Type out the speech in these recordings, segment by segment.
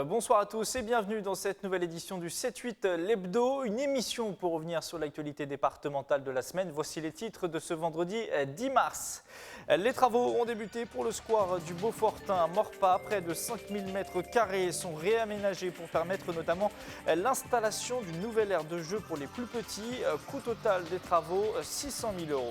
Bonsoir à tous et bienvenue dans cette nouvelle édition du 7-8 l'Hebdo, une émission pour revenir sur l'actualité départementale de la semaine. Voici les titres de ce vendredi 10 mars. Les travaux ont débuté pour le square du Beaufortin à Maurepas. Près de 5000 m² sont réaménagés pour permettre notamment l'installation d'une nouvelle aire de jeu pour les plus petits. Coût total des travaux, 600 000 €.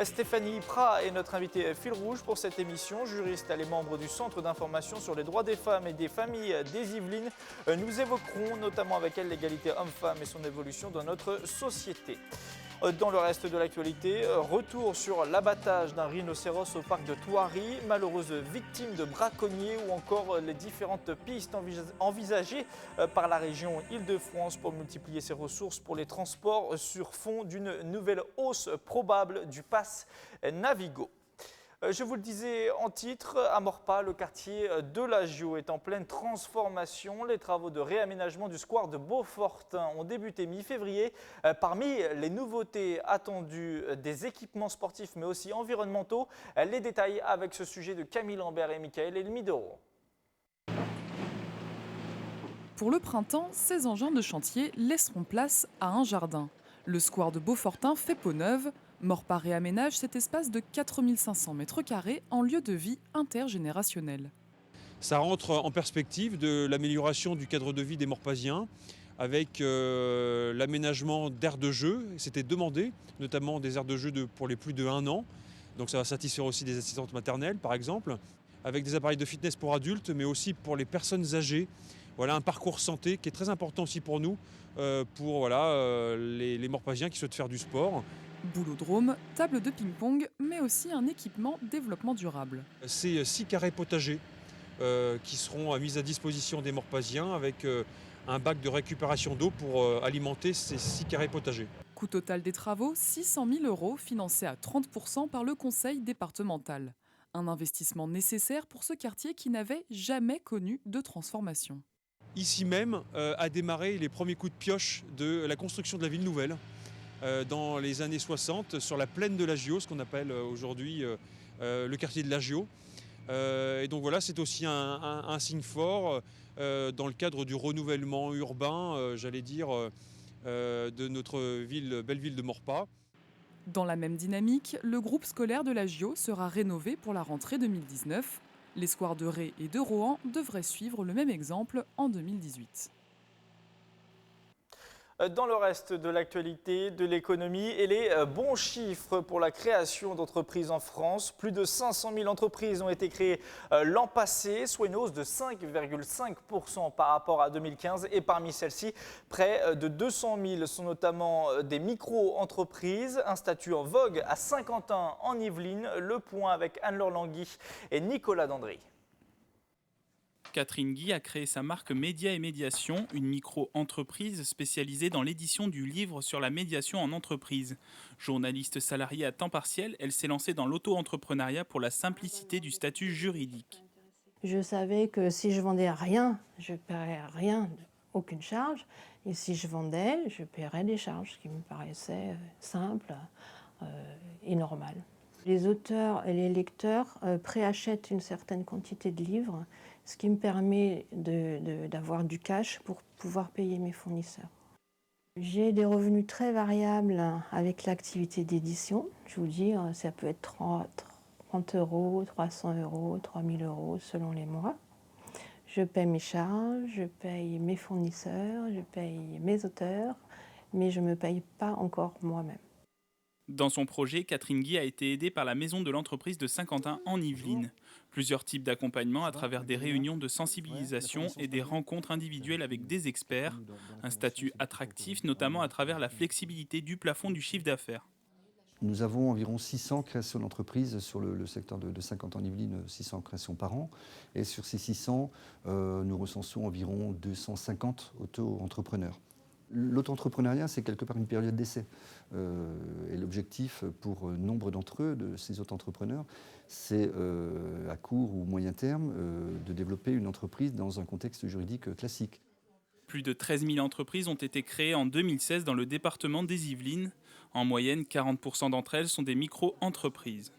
Stéphanie Prat est notre invitée fil rouge pour cette émission. Juriste, elle est membre du Centre d'information sur les droits des femmes et des familles des Yvelines. Nous évoquerons notamment avec elle l'égalité homme-femme et son évolution dans notre société. Dans le reste de l'actualité, retour sur l'abattage d'un rhinocéros au parc de Thoiry, malheureuse victime de braconniers ou encore les différentes pistes envisagées par la région Île-de-France pour multiplier ses ressources pour les transports sur fond d'une nouvelle hausse probable du pass Navigo. Je vous le disais en titre, à Maurepas, le quartier de l'Agio est en pleine transformation. Les travaux de réaménagement du square de Beaufortin ont débuté mi-février. Parmi les nouveautés attendues, des équipements sportifs mais aussi environnementaux. Les détails avec ce sujet de Camille Lambert et Michael Elmidoro. Pour le printemps, ces engins de chantier laisseront place à un jardin. Le square de Beaufortin fait peau neuve. Maurepas réaménage cet espace de 4500 m² en lieu de vie intergénérationnel. Ça rentre en perspective de l'amélioration du cadre de vie des Maurepasiens avec l'aménagement d'aires de jeu. C'était demandé, notamment des aires de jeu pour les plus de 1 an. Donc ça va satisfaire aussi des assistantes maternelles par exemple, avec des appareils de fitness pour adultes mais aussi pour les personnes âgées. Voilà un parcours santé qui est très important aussi pour nous, pour les Maurepasiens qui souhaitent faire du sport. Boulodrome, table de ping-pong, mais aussi un équipement développement durable. C'est 6 carrés potagers qui seront mis à disposition des Maurepasiens avec un bac de récupération d'eau pour alimenter ces 6 carrés potagers. Coût total des travaux, 600 000 € financés à 30% par le conseil départemental. Un investissement nécessaire pour ce quartier qui n'avait jamais connu de transformation. Ici même a démarré les premiers coups de pioche de la construction de la ville nouvelle. Dans les années 60, sur la plaine de l'Agio, ce qu'on appelle aujourd'hui le quartier de l'Agio. Et donc voilà, c'est aussi un signe fort dans le cadre du renouvellement urbain, de notre belle ville de Maurepas. Dans la même dynamique, le groupe scolaire de l'Agio sera rénové pour la rentrée 2019. Les squares de Ré et de Rohan devraient suivre le même exemple en 2018. Dans le reste de l'actualité, de l'économie et les bons chiffres pour la création d'entreprises en France. Plus de 500 000 entreprises ont été créées l'an passé, soit une hausse de 5,5% par rapport à 2015. Et parmi celles-ci, près de 200 000 sont notamment des micro-entreprises. Un statut en vogue à Saint-Quentin en Yvelines. Le point avec Anne-Laure Langui et Nicolas Dandry. Catherine Guy a créé sa marque Média et Médiation, une micro-entreprise spécialisée dans l'édition du livre sur la médiation en entreprise. Journaliste salariée à temps partiel, elle s'est lancée dans l'auto-entrepreneuriat pour la simplicité du statut juridique. Je savais que si je vendais rien, je ne paierais rien, aucune charge. Et si je vendais, je paierais des charges, ce qui me paraissait simple et normal. Les auteurs et les lecteurs préachètent une certaine quantité de livres, ce qui me permet d'avoir du cash pour pouvoir payer mes fournisseurs. J'ai des revenus très variables avec l'activité d'édition. Je vous dis, ça peut être 30 €, 300 €, 3 000 € selon les mois. Je paye mes charges, je paye mes fournisseurs, je paye mes auteurs, mais je ne me paye pas encore moi-même. Dans son projet, Catherine Guy a été aidée par la maison de l'entreprise de Saint-Quentin en Yvelines. Plusieurs types d'accompagnement à travers des réunions de sensibilisation et des rencontres individuelles avec des experts. Un statut attractif, notamment à travers la flexibilité du plafond du chiffre d'affaires. Nous avons environ 600 créations d'entreprises sur le secteur de Saint-Quentin-en-Yvelines, 600 créations par an. Et sur ces 600, nous recensons environ 250 auto-entrepreneurs. L'auto-entrepreneuriat, c'est quelque part une période d'essai. Et l'objectif pour nombre d'entre eux, de ces auto-entrepreneurs, c'est à court ou moyen terme de développer une entreprise dans un contexte juridique classique. Plus de 13 000 entreprises ont été créées en 2016 dans le département des Yvelines. En moyenne, 40% d'entre elles sont des micro-entreprises.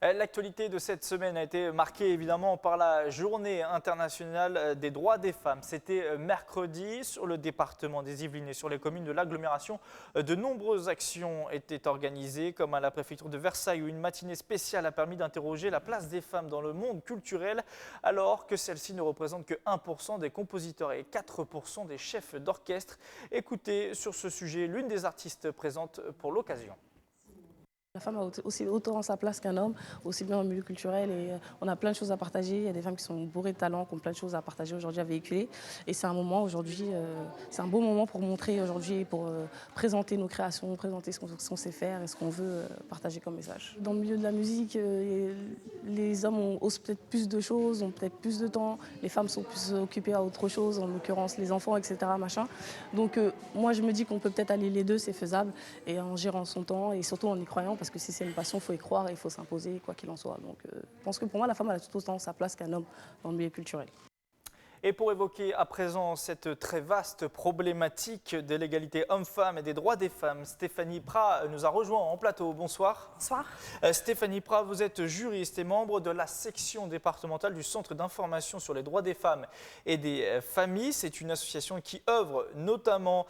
L'actualité de cette semaine a été marquée évidemment par la journée internationale des droits des femmes. C'était mercredi sur le département des Yvelines et sur les communes de l'agglomération. De nombreuses actions étaient organisées comme à la préfecture de Versailles où une matinée spéciale a permis d'interroger la place des femmes dans le monde culturel alors que celle-ci ne représente que 1% des compositeurs et 4% des chefs d'orchestre. Écoutez sur ce sujet l'une des artistes présentes pour l'occasion. La femme a aussi autant sa place qu'un homme, aussi bien dans le milieu culturel. Et on a plein de choses à partager. Il y a des femmes qui sont bourrées de talent, qui ont plein de choses à partager aujourd'hui, à véhiculer. Et c'est un moment aujourd'hui, c'est un beau moment pour montrer aujourd'hui, pour présenter nos créations, présenter ce qu'on sait faire et ce qu'on veut partager comme message. Dans le milieu de la musique, les hommes osent peut-être plus de choses, ont peut-être plus de temps. Les femmes sont plus occupées à autre chose, en l'occurrence les enfants, etc. Machin. Donc moi je me dis qu'on peut peut-être allier les deux, c'est faisable, et en gérant son temps et surtout en y croyant. Parce que si c'est une passion, il faut y croire et il faut s'imposer, quoi qu'il en soit. Donc, je pense que pour moi, la femme elle a tout autant sa place qu'un homme dans le milieu culturel. Et pour évoquer à présent cette très vaste problématique de l'égalité homme-femme et des droits des femmes, Stéphanie Prat nous a rejoint en plateau. Bonsoir. Bonsoir. Stéphanie Prat, vous êtes juriste et membre de la section départementale du Centre d'information sur les droits des femmes et des familles. C'est une association qui œuvre notamment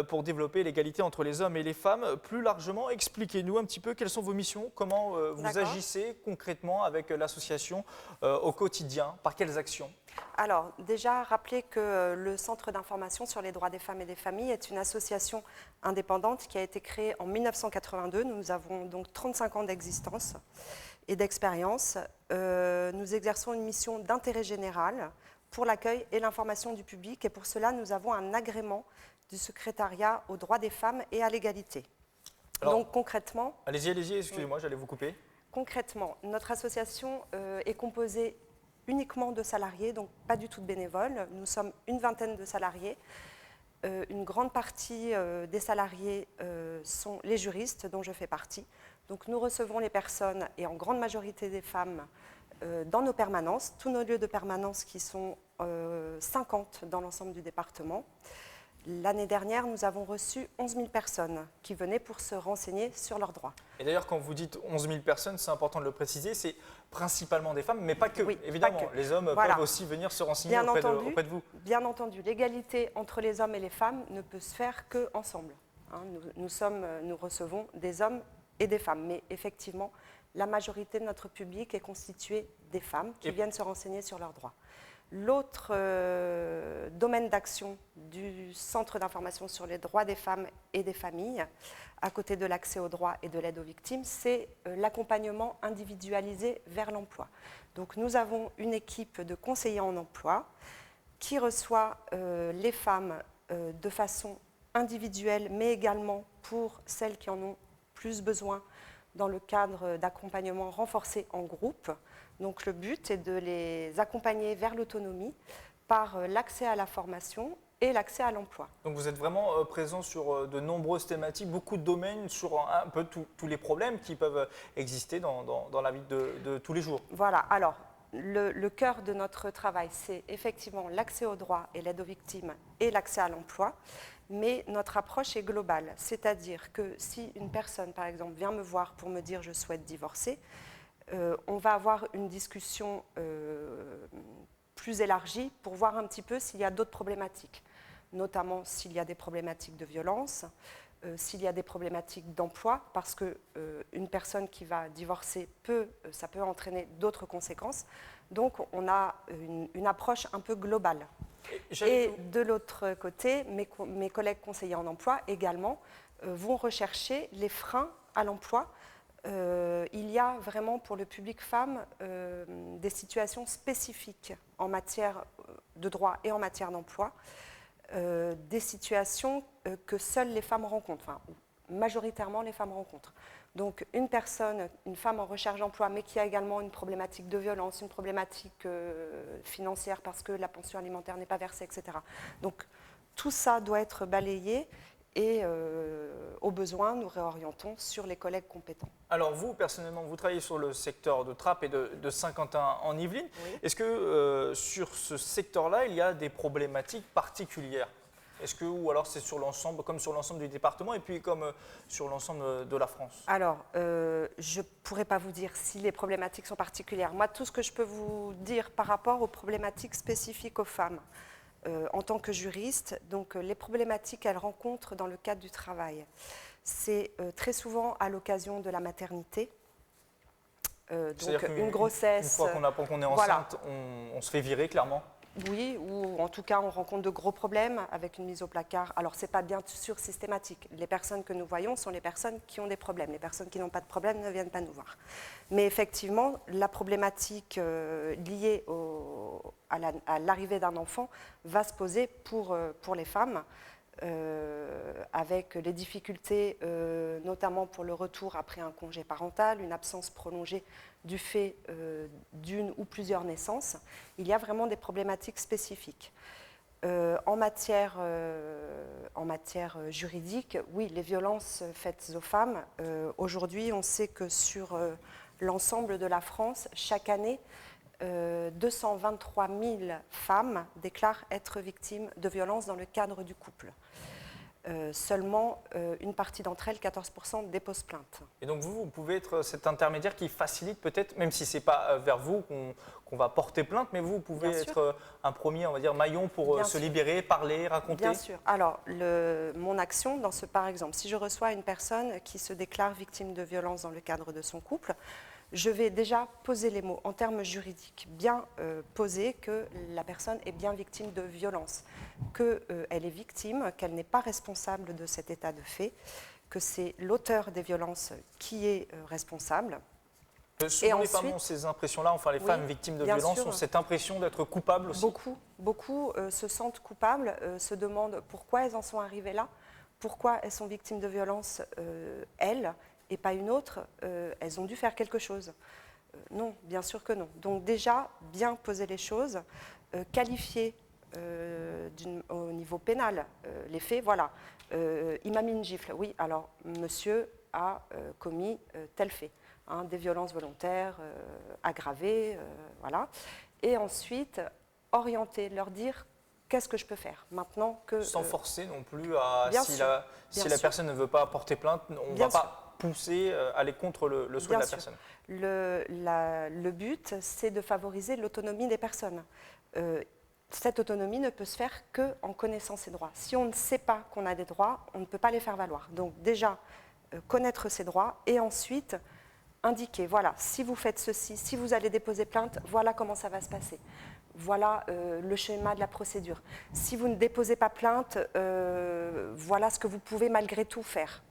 pour développer l'égalité entre les hommes et les femmes. Plus largement, expliquez-nous un petit peu quelles sont vos missions, comment vous agissez concrètement avec l'association au quotidien, par quelles actions ? Alors, déjà, rappelez que le Centre d'information sur les droits des femmes et des familles est une association indépendante qui a été créée en 1982. Nous avons donc 35 ans d'existence et d'expérience. Nous exerçons une mission d'intérêt général pour l'accueil et l'information du public. Et pour cela, nous avons un agrément du secrétariat aux droits des femmes et à l'égalité. Donc, concrètement… Allez-y, excusez-moi, j'allais vous couper. Concrètement, notre association est composée uniquement de salariés, donc pas du tout de bénévoles. Nous sommes une vingtaine de salariés. Une grande partie des salariés sont les juristes, dont je fais partie. Donc nous recevons les personnes, et en grande majorité des femmes, dans nos permanences, tous nos lieux de permanence qui sont 50 dans l'ensemble du département. L'année dernière, nous avons reçu 11 000 personnes qui venaient pour se renseigner sur leurs droits. Et d'ailleurs, quand vous dites 11 000 personnes, c'est important de le préciser, c'est principalement des femmes, mais pas que, évidemment. Pas que. Les hommes peuvent aussi venir se renseigner auprès de vous. Bien entendu, l'égalité entre les hommes et les femmes ne peut se faire qu'ensemble. Nous recevons des hommes et des femmes, mais effectivement, la majorité de notre public est constituée des femmes qui viennent se renseigner sur leurs droits. L'autre domaine d'action du Centre d'information sur les droits des femmes et des familles, à côté de l'accès aux droits et de l'aide aux victimes, c'est l'accompagnement individualisé vers l'emploi. Donc nous avons une équipe de conseillers en emploi qui reçoit les femmes de façon individuelle, mais également pour celles qui en ont plus besoin dans le cadre d'accompagnement renforcé en groupe. Donc le but est de les accompagner vers l'autonomie par l'accès à la formation et l'accès à l'emploi. Donc vous êtes vraiment présent sur de nombreuses thématiques, beaucoup de domaines, sur un peu tous les problèmes qui peuvent exister dans la vie de tous les jours. Voilà, alors le cœur de notre travail, c'est effectivement l'accès aux droits et l'aide aux victimes et l'accès à l'emploi. Mais notre approche est globale, c'est-à-dire que si une personne, par exemple, vient me voir pour me dire « je souhaite divorcer », on va avoir une discussion plus élargie pour voir un petit peu s'il y a d'autres problématiques, notamment s'il y a des problématiques de violence, s'il y a des problématiques d'emploi, parce qu'une personne qui va divorcer, ça peut entraîner d'autres conséquences. Donc on a une approche un peu globale. Et de l'autre côté, mes collègues conseillers en emploi également vont rechercher les freins à l'emploi. Il y a vraiment pour le public femme des situations spécifiques en matière de droit et en matière d'emploi, des situations que seules les femmes rencontrent, enfin majoritairement les femmes rencontrent. Donc une femme en recherche d'emploi, mais qui a également une problématique de violence, une problématique financière parce que la pension alimentaire n'est pas versée, etc. Donc tout ça doit être balayé et au besoin, nous réorientons sur les collègues compétents. Alors vous, personnellement, vous travaillez sur le secteur de Trappes et de Saint-Quentin en Yvelines. Oui. Est-ce que sur ce secteur-là, il y a des problématiques particulières ? Est-ce que, ou alors c'est sur l'ensemble, comme sur l'ensemble du département et puis comme sur l'ensemble de la France? Alors, je ne pourrais pas vous dire si les problématiques sont particulières. Moi, tout ce que je peux vous dire par rapport aux problématiques spécifiques aux femmes, en tant que juriste, donc les problématiques qu'elles rencontrent dans le cadre du travail, c'est très souvent à l'occasion de la maternité. Donc une grossesse. Une fois qu'on apprend qu'on est enceinte, on se fait virer clairement. Oui, ou en tout cas on rencontre de gros problèmes avec une mise au placard. Alors ce n'est pas bien sûr systématique. Les personnes que nous voyons sont les personnes qui ont des problèmes. Les personnes qui n'ont pas de problème ne viennent pas nous voir. Mais effectivement, la problématique liée à l'arrivée d'un enfant va se poser pour les femmes. Avec les difficultés, notamment pour le retour après un congé parental, une absence prolongée du fait d'une ou plusieurs naissances, il y a vraiment des problématiques spécifiques. En matière juridique, oui, les violences faites aux femmes, aujourd'hui on sait que sur l'ensemble de la France, chaque année, 223 000 femmes déclarent être victimes de violences dans le cadre du couple. Seulement une partie d'entre elles, 14%, déposent plainte. Et donc vous pouvez être cet intermédiaire qui facilite peut-être, même si ce n'est pas vers vous qu'on va porter plainte, mais vous pouvez être un premier, on va dire, maillon pour se libérer, parler, raconter. Bien sûr. Alors, mon action, par exemple, si je reçois une personne qui se déclare victime de violences dans le cadre de son couple, je vais déjà poser les mots en termes juridiques, bien poser que la personne est bien victime de violence, qu'elle est victime, qu'elle n'est pas responsable de cet état de fait, que c'est l'auteur des violences qui est responsable. Souvent, les femmes ont ces impressions-là, enfin les femmes victimes de violences ont cette impression d'être coupables aussi. Beaucoup se sentent coupables, se demandent pourquoi elles en sont arrivées là, pourquoi elles sont victimes de violences, elles, et pas une autre, elles ont dû faire quelque chose. Non, bien sûr que non. Donc déjà, bien poser les choses, qualifier au niveau pénal les faits. Voilà, il m'a mis une gifle. Oui, alors monsieur a commis tel fait, hein, des violences volontaires aggravées, voilà. Et ensuite, orienter, leur dire qu'est-ce que je peux faire maintenant que... Sans forcer non plus à... Si la personne ne veut pas porter plainte, on ne va pas pousser, aller contre le souhait de la personne. Le but, c'est de favoriser l'autonomie des personnes. Cette autonomie ne peut se faire qu'en connaissant ses droits. Si on ne sait pas qu'on a des droits, on ne peut pas les faire valoir. Donc déjà, connaître ses droits et ensuite indiquer, voilà, si vous faites ceci, si vous allez déposer plainte, voilà comment ça va se passer. Voilà le schéma de la procédure. Si vous ne déposez pas plainte, voilà ce que vous pouvez malgré tout faire.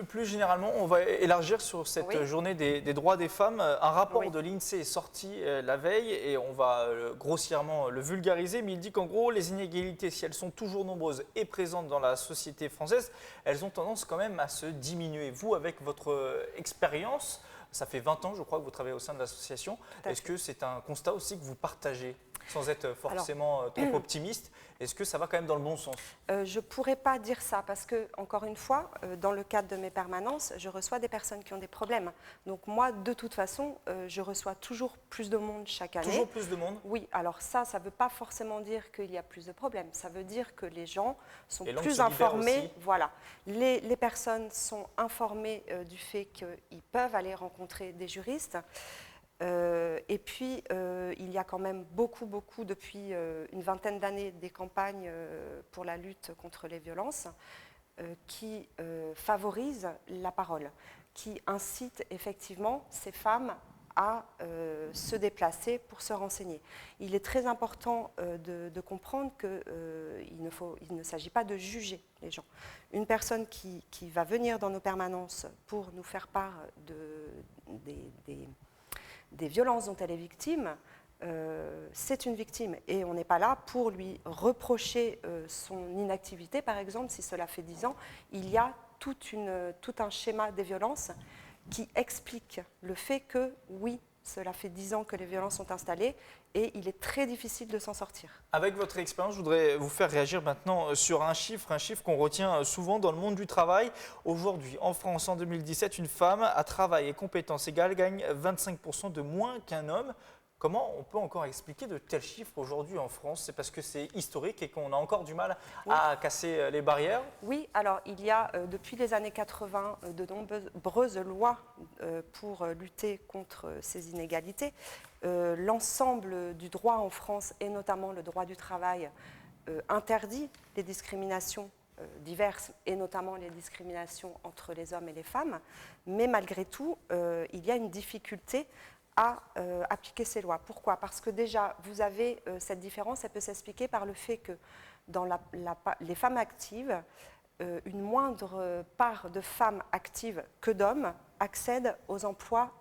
Plus généralement, on va élargir sur cette journée des droits des femmes. Un rapport de l'INSEE est sorti la veille et on va grossièrement le vulgariser, mais il dit qu'en gros, les inégalités, si elles sont toujours nombreuses et présentes dans la société française, elles ont tendance quand même à se diminuer. Vous, avec votre expérience, ça fait 20 ans, je crois, que vous travaillez au sein de l'association. Est-ce que c'est un constat aussi que vous partagez, sans être forcément trop optimiste? Est-ce que ça va quand même dans le bon sens? Je ne pourrais pas dire ça parce que, encore une fois, dans le cadre de mes permanences, je reçois des personnes qui ont des problèmes. Donc moi, de toute façon, je reçois toujours plus de monde chaque année. Toujours plus de monde? Oui, alors ça ne veut pas forcément dire qu'il y a plus de problèmes. Ça veut dire que les gens sont plus informés. Voilà. Les personnes sont informées du fait qu'ils peuvent aller rencontrer des juristes. Et puis, il y a quand même beaucoup, depuis une vingtaine d'années, des campagnes pour la lutte contre les violences qui favorisent la parole, qui incitent effectivement ces femmes à se déplacer pour se renseigner. Il est très important de comprendre qu'il ne s'agit pas de juger les gens. Une personne qui va venir dans nos permanences pour nous faire part des violences dont elle est victime, c'est une victime. Et on n'est pas là pour lui reprocher son inactivité, par exemple, si cela fait 10 ans. Il y a tout un schéma des violences qui explique le fait que, oui, cela fait 10 ans que les violences sont installées et il est très difficile de s'en sortir. Avec votre expérience, je voudrais vous faire réagir maintenant sur un chiffre qu'on retient souvent dans le monde du travail. Aujourd'hui, en France, en 2017, une femme à travail et compétences égales gagne 25% de moins qu'un homme. Comment on peut encore expliquer de tels chiffres aujourd'hui en France? C'est parce que c'est historique et qu'on a encore du mal à casser les barrières? Oui, alors il y a depuis les années 80 de nombreuses lois pour lutter contre ces inégalités. L'ensemble du droit en France, et notamment le droit du travail, interdit les discriminations diverses, et notamment les discriminations entre les hommes et les femmes. Mais malgré tout, il y a une difficulté à appliquer ces lois. Pourquoi? Parce que déjà, vous avez cette différence, elle peut s'expliquer par le fait que dans les femmes actives, une moindre part de femmes actives que d'hommes accèdent aux emplois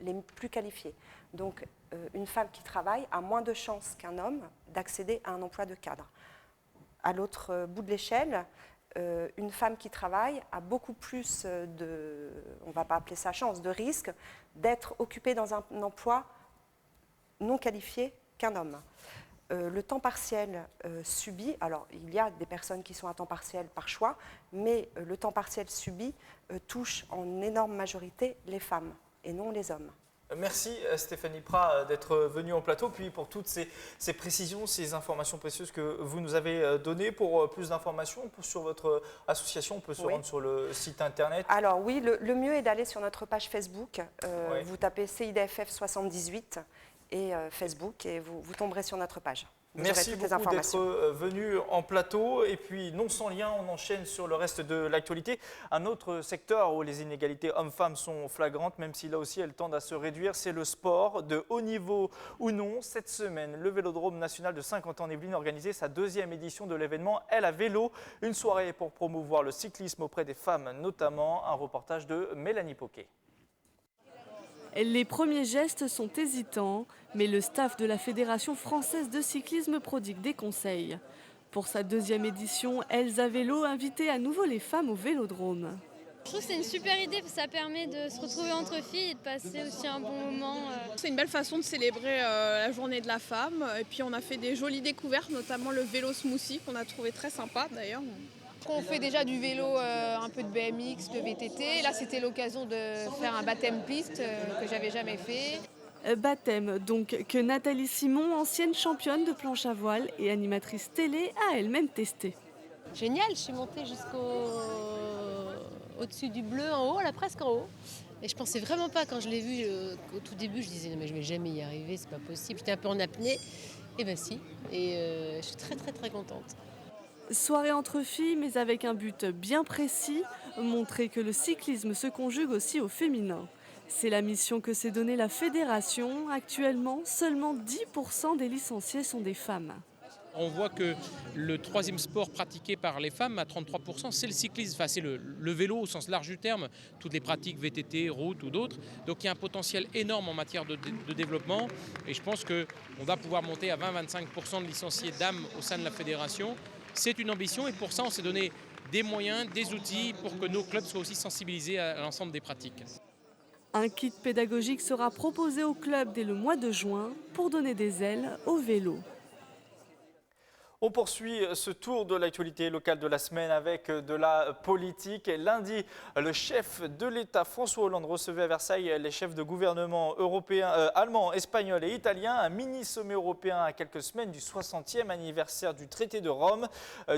les plus qualifiés. Donc, une femme qui travaille a moins de chances qu'un homme d'accéder à un emploi de cadre. À l'autre bout de l'échelle, une femme qui travaille a beaucoup plus de, on ne va pas appeler ça chance, de risque d'être occupée dans un emploi non qualifié qu'un homme. Le temps partiel subi, alors il y a des personnes qui sont à temps partiel par choix, mais le temps partiel subi touche en énorme majorité les femmes et non les hommes. Merci Stéphanie Prat d'être venue en plateau, puis pour toutes ces précisions, ces informations précieuses que vous nous avez données. Pour plus d'informations sur votre association, on peut se rendre sur le site internet. Alors oui, le mieux est d'aller sur notre page Facebook. Vous tapez CIDFF 78 et Facebook et vous tomberez sur notre page. Merci beaucoup d'être venu en plateau. Et puis, non sans lien, on enchaîne sur le reste de l'actualité. Un autre secteur où les inégalités hommes-femmes sont flagrantes, même si là aussi elles tendent à se réduire, c'est le sport, de haut niveau ou non. Cette semaine, le Vélodrome national de Saint-Quentin-en-Yvelines organisait sa 2e édition de l'événement Elle à vélo, une soirée pour promouvoir le cyclisme auprès des femmes notamment. Un reportage de Mélanie Poquet. Les premiers gestes sont hésitants, mais le staff de la Fédération française de cyclisme prodigue des conseils. Pour sa 2e édition, Elles à vélo invitait à nouveau les femmes au Vélodrome. Je trouve que c'est une super idée, parce que ça permet de se retrouver entre filles et de passer aussi un bon moment. C'est une belle façon de célébrer la journée de la femme. Et puis on a fait des jolies découvertes, notamment le vélo smoothie qu'on a trouvé très sympa d'ailleurs. On fait déjà du vélo, un peu de BMX, de VTT. Là, c'était l'occasion de faire un baptême piste que j'avais jamais fait. Baptême donc que Nathalie Simon, ancienne championne de planche à voile et animatrice télé, a elle-même testé. Génial, je suis montée au-dessus du bleu en haut, là presque en haut. Et je pensais vraiment pas, quand je l'ai vu au tout début, je disais non mais je vais jamais y arriver, c'est pas possible. J'étais un peu en apnée, et ben si. Et je suis très très très contente. Soirée entre filles, mais avec un but bien précis, montrer que le cyclisme se conjugue aussi au féminin. C'est la mission que s'est donnée la fédération. Actuellement, seulement 10% des licenciés sont des femmes. On voit que le 3e sport pratiqué par les femmes, à 33%, c'est le cyclisme. Enfin, c'est le vélo au sens large du terme, toutes les pratiques VTT, route ou d'autres. Donc il y a un potentiel énorme en matière de développement. Et je pense qu'on va pouvoir monter à 20-25% de licenciés dames au sein de la fédération. C'est une ambition et pour ça, on s'est donné des moyens, des outils pour que nos clubs soient aussi sensibilisés à l'ensemble des pratiques. Un kit pédagogique sera proposé au club dès le mois de juin pour donner des ailes au vélo. On poursuit ce tour de l'actualité locale de la semaine avec de la politique. Lundi, le chef de l'État François Hollande recevait à Versailles les chefs de gouvernement européens, allemands, espagnols et italiens. Un mini-sommet européen à quelques semaines du 60e anniversaire du traité de Rome.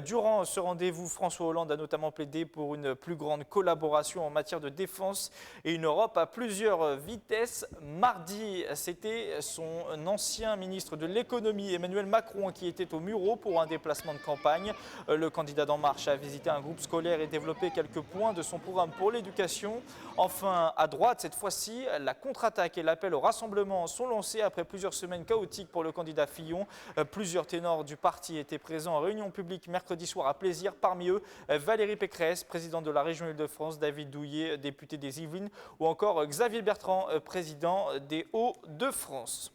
Durant ce rendez-vous, François Hollande a notamment plaidé pour une plus grande collaboration en matière de défense et une Europe à plusieurs vitesses. Mardi, c'était son ancien ministre de l'économie, Emmanuel Macron, qui était au Muro pour un déplacement de campagne. Le candidat d'En Marche a visité un groupe scolaire et développé quelques points de son programme pour l'éducation. Enfin, à droite, cette fois-ci, la contre-attaque et l'appel au rassemblement sont lancés après plusieurs semaines chaotiques pour le candidat Fillon. Plusieurs ténors du parti étaient présents en réunion publique mercredi soir à Plaisir. Parmi eux, Valérie Pécresse, présidente de la région Île-de-France, David Douillet, député des Yvelines, ou encore Xavier Bertrand, président des Hauts-de-France.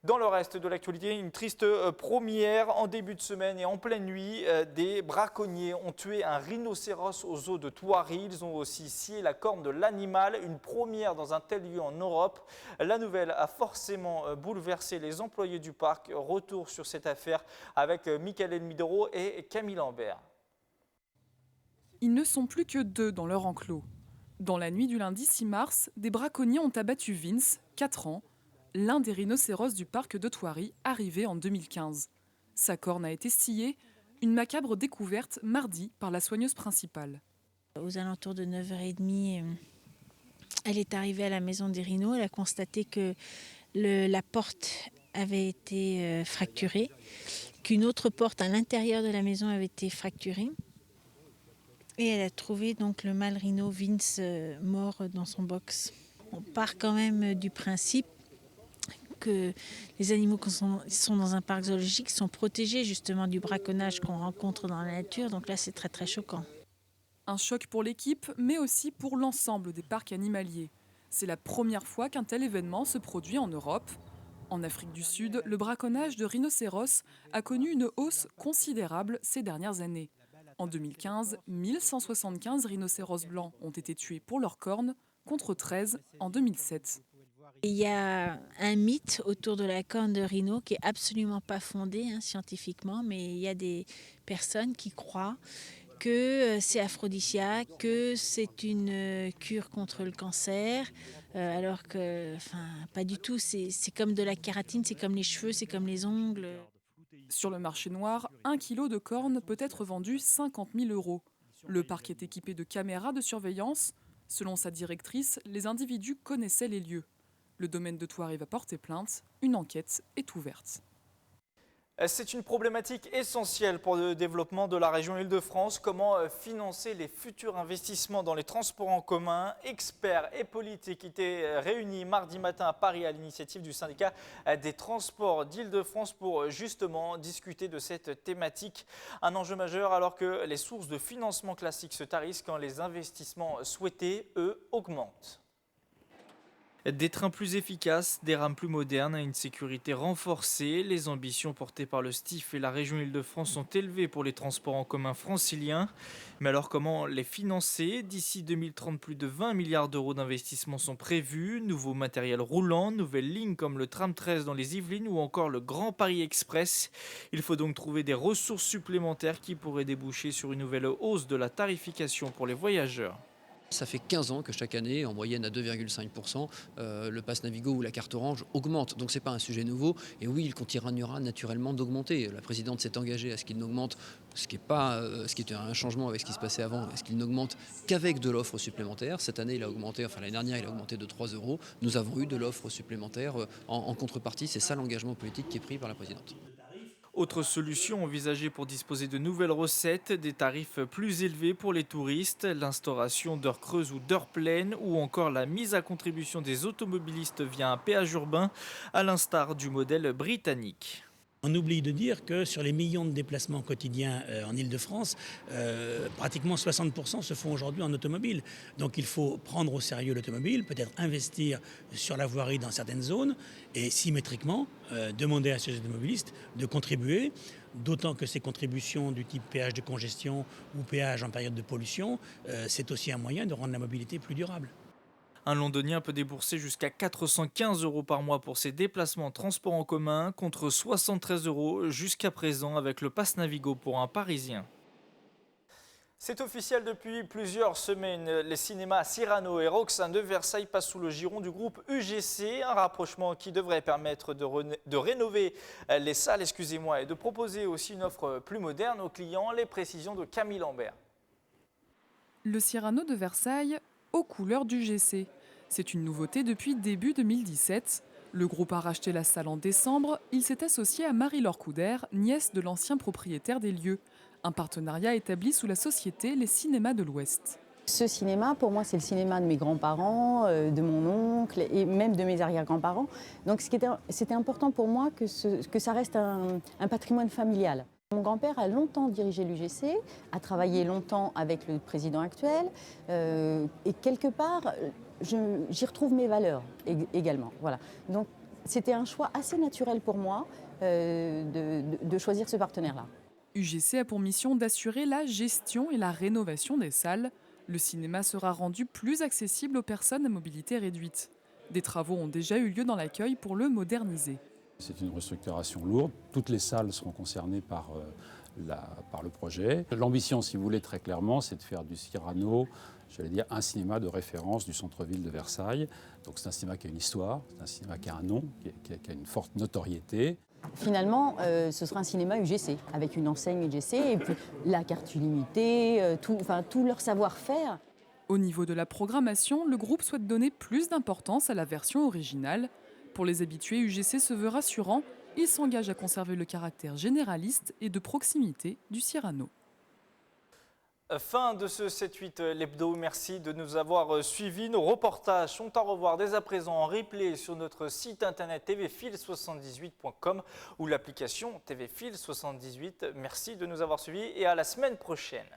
Dans le reste de l'actualité, une triste première en début de semaine et en pleine nuit. Des braconniers ont tué un rhinocéros au zoo de Thoiry. Ils ont aussi scié la corne de l'animal, une première dans un tel lieu en Europe. La nouvelle a forcément bouleversé les employés du parc. Retour sur cette affaire avec Mickaël Elmidoro et Camille Lambert. Ils ne sont plus que 2 dans leur enclos. Dans la nuit du lundi 6 mars, des braconniers ont abattu Vince, 4 ans, l'un des rhinocéros du parc de Thoiry, arrivé en 2015. Sa corne a été sciée, une macabre découverte mardi par la soigneuse principale. Aux alentours de 9h30, elle est arrivée à la maison des rhinos. Elle a constaté que la porte avait été fracturée, qu'une autre porte à l'intérieur de la maison avait été fracturée. Et elle a trouvé donc le mâle rhino Vince mort dans son box. On part quand même du principe que les animaux qui sont dans un parc zoologique sont protégés justement du braconnage qu'on rencontre dans la nature. Donc là, c'est très très choquant. Un choc pour l'équipe, mais aussi pour l'ensemble des parcs animaliers. C'est la première fois qu'un tel événement se produit en Europe. En Afrique du Sud, le braconnage de rhinocéros a connu une hausse considérable ces dernières années. En 2015, 1175 rhinocéros blancs ont été tués pour leurs cornes, contre 13 en 2007. Il y a un mythe autour de la corne de rhino qui est absolument pas fondé scientifiquement, mais il y a des personnes qui croient que c'est aphrodisiaque, que c'est une cure contre le cancer, alors que, pas du tout. C'est comme de la kératine, c'est comme les cheveux, c'est comme les ongles. Sur le marché noir, 1 kilo de corne peut être vendu 50 000 €. Le parc est équipé de caméras de surveillance. Selon sa directrice, les individus connaissaient les lieux. Le domaine de Thoiry va porter plainte. Une enquête est ouverte. C'est une problématique essentielle pour le développement de la région Île-de-France. Comment financer les futurs investissements dans les transports en commun? Experts et politiques étaient réunis mardi matin à Paris à l'initiative du syndicat des transports d'Île-de-France pour justement discuter de cette thématique. Un enjeu majeur alors que les sources de financement classiques se tarissent quand les investissements souhaités, eux, augmentent. Des trains plus efficaces, des rames plus modernes et une sécurité renforcée. Les ambitions portées par le STIF et la région Île-de-France sont élevées pour les transports en commun franciliens. Mais alors comment les financer? D'ici 2030, plus de 20 milliards d'euros d'investissements sont prévus. Nouveau matériel roulant, nouvelles lignes comme le tram 13 dans les Yvelines ou encore le Grand Paris Express. Il faut donc trouver des ressources supplémentaires qui pourraient déboucher sur une nouvelle hausse de la tarification pour les voyageurs. Ça fait 15 ans que chaque année, en moyenne à 2,5%, le pass Navigo ou la carte orange augmente. Donc ce n'est pas un sujet nouveau. Et oui, il continuera naturellement d'augmenter. La présidente s'est engagée à ce qu'il n'augmente, ce qui était un changement avec ce qui se passait avant, à ce qu'il n'augmente qu'avec de l'offre supplémentaire. Cette année, l'année dernière, il a augmenté de 3 €. Nous avons eu de l'offre supplémentaire en contrepartie. C'est ça l'engagement politique qui est pris par la présidente. Autre solution envisagée pour disposer de nouvelles recettes, des tarifs plus élevés pour les touristes, l'instauration d'heures creuses ou d'heures pleines ou encore la mise à contribution des automobilistes via un péage urbain, à l'instar du modèle britannique. On oublie de dire que sur les millions de déplacements quotidiens en Île-de-France, pratiquement 60% se font aujourd'hui en automobile. Donc il faut prendre au sérieux l'automobile, peut-être investir sur la voirie dans certaines zones et symétriquement demander à ces automobilistes de contribuer, d'autant que ces contributions du type péage de congestion ou péage en période de pollution, c'est aussi un moyen de rendre la mobilité plus durable. Un Londonien peut débourser jusqu'à 415 € par mois pour ses déplacements en transport en commun, contre 73 € jusqu'à présent avec le pass Navigo pour un Parisien. C'est officiel depuis plusieurs semaines. Les cinémas Cyrano et Roxane de Versailles passent sous le giron du groupe UGC, un rapprochement qui devrait permettre de rénover les salles, et de proposer aussi une offre plus moderne aux clients. Les précisions de Camille Lambert. Le Cyrano de Versailles aux couleurs du GC. C'est une nouveauté depuis début 2017. Le groupe a racheté la salle en décembre. Il s'est associé à Marie-Laure Couder, nièce de l'ancien propriétaire des lieux. Un partenariat établi sous la société Les Cinémas de l'Ouest. Ce cinéma, pour moi, c'est le cinéma de mes grands-parents, de mon oncle et même de mes arrière-grands-parents. Donc c'était important pour moi que ça reste un patrimoine familial. Mon grand-père a longtemps dirigé l'UGC, a travaillé longtemps avec le président actuel et quelque part, j'y retrouve mes valeurs également. Voilà. Donc c'était un choix assez naturel pour moi de choisir ce partenaire-là. UGC a pour mission d'assurer la gestion et la rénovation des salles. Le cinéma sera rendu plus accessible aux personnes à mobilité réduite. Des travaux ont déjà eu lieu dans l'accueil pour le moderniser. C'est une restructuration lourde. Toutes les salles seront concernées par le projet. L'ambition, si vous voulez, très clairement, c'est de faire du Cyrano, j'allais dire, un cinéma de référence du centre-ville de Versailles. Donc c'est un cinéma qui a une histoire, c'est un cinéma qui a un nom, qui a une forte notoriété. Finalement, ce sera un cinéma UGC, avec une enseigne UGC, et puis la carte illimitée, tout leur savoir-faire. Au niveau de la programmation, le groupe souhaite donner plus d'importance à la version originale. Pour les habitués, UGC se veut rassurant. Il s'engage à conserver le caractère généraliste et de proximité du Cyrano. Fin de ce 7-8 l'hebdo. Merci de nous avoir suivis. Nos reportages sont à revoir dès à présent en replay sur notre site internet tvfil78.com ou l'application TVFil78. Merci de nous avoir suivis et à la semaine prochaine.